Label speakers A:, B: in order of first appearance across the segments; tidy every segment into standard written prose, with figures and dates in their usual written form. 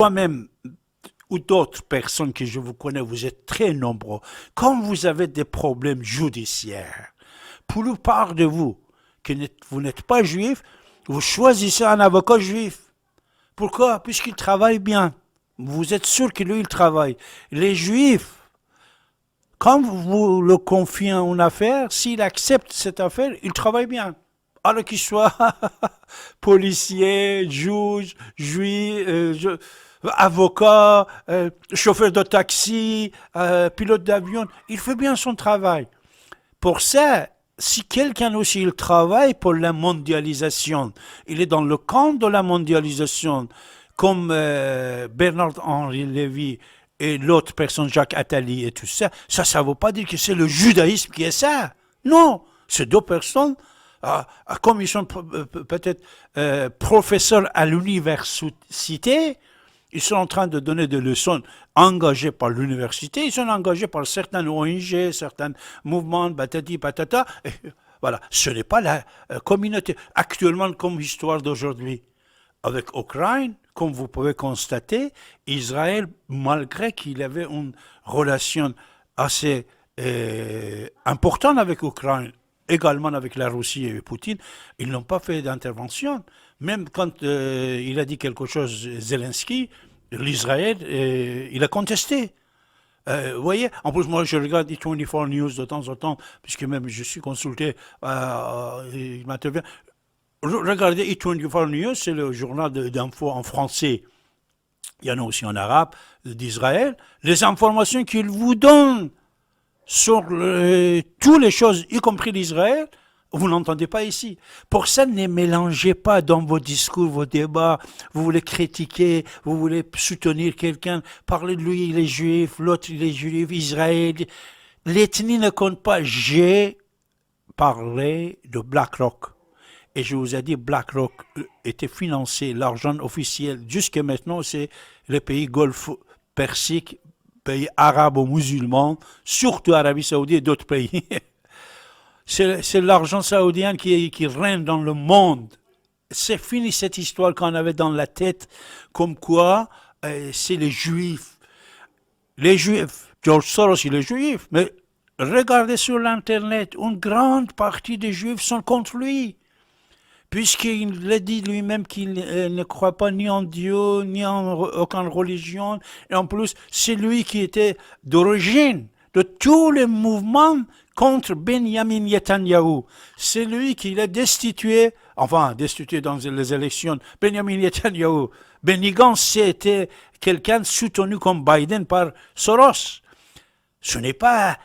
A: Moi-même ou d'autres personnes que je vous connais, vous êtes très nombreux. Quand vous avez des problèmes judiciaires, pour la plupart de vous, vous n'êtes pas juif, vous choisissez un avocat juif. Pourquoi? Puisqu'il travaille bien. Vous êtes sûr que lui, il travaille. Les juifs, quand vous le confiez en affaire, s'il accepte cette affaire, il travaille bien. Alors qu'il soit policier, juge, juif, avocat, chauffeur de taxi, pilote d'avion, il fait bien son travail. Pour ça, si quelqu'un aussi il travaille pour la mondialisation, il est dans le camp de la mondialisation, comme Bernard-Henri Lévy et l'autre personne, Jacques Attali et tout ça, ça ne veut pas dire que c'est le judaïsme qui est ça. Non, ces deux personnes, comme ils sont peut-être professeurs à l'université, ils sont en train de donner des leçons engagées par l'université, ils sont engagés par certaines ONG, certains mouvements, patati patata. Et voilà, ce n'est pas la communauté. Actuellement, comme histoire d'aujourd'hui, avec l'Ukraine, comme vous pouvez constater, Israël, malgré qu'il avait une relation assez importante avec l'Ukraine, également avec la Russie et Poutine, ils n'ont pas fait d'intervention. Même quand il a dit quelque chose, Zelensky, l'Israël, il a contesté. Vous voyez, en plus, moi, je regarde E24 News de temps en temps, puisque même je suis consulté, il m'intervient. Regardez E24 News, c'est le journal d'info en français. Il y en a aussi en arabe, d'Israël. Les informations qu'il vous donne sur toutes les choses, y compris l'Israël, vous n'entendez pas ici. Pour ça, ne mélangez pas dans vos discours, vos débats. Vous voulez critiquer, vous voulez soutenir quelqu'un, parler de lui, il est juif, l'autre, il est juif, Israël. L'ethnie ne compte pas. J'ai parlé de BlackRock. Et je vous ai dit, BlackRock était financé, l'argent officiel, jusqu'à maintenant, c'est les pays Golfe Persique, pays arabo-musulmans, surtout Arabie Saoudite et d'autres pays. C'est l'argent saoudien qui règne dans le monde. C'est fini cette histoire qu'on avait dans la tête, comme quoi c'est les Juifs. Les Juifs, George Soros, il est juif, mais regardez sur l'Internet, une grande partie des Juifs sont contre lui. Puisqu'il a dit lui-même qu'il ne croit pas ni en Dieu, ni en aucune religion. Et en plus, c'est lui qui était d'origine de tous les mouvements contre Benjamin Netanyahu. C'est lui qui l'a destitué, enfin, destitué dans les élections. Benjamin Netanyahu. Benny Gantz, c'était quelqu'un soutenu comme Biden par Soros. Ce n'est pas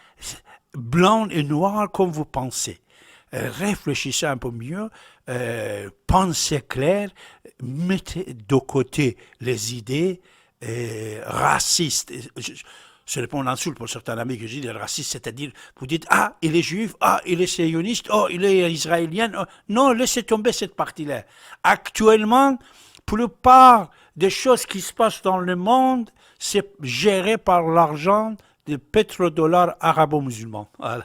A: blanc et noir comme vous pensez. Réfléchissez un peu mieux, pensez clair, mettez de côté les idées racistes. Ce n'est pas une insulte pour certains amis que je dis raciste, c'est-à-dire, vous dites, ah, il est juif, ah, il est sioniste, oh, il est israélien. Oh. Non, laissez tomber cette partie-là. Actuellement, pour la plupart des choses qui se passent dans le monde, c'est géré par l'argent des pétrodollars arabo-musulmans. Voilà.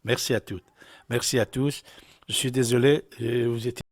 A: Merci à toutes. Merci à tous. Je suis désolé, vous étiez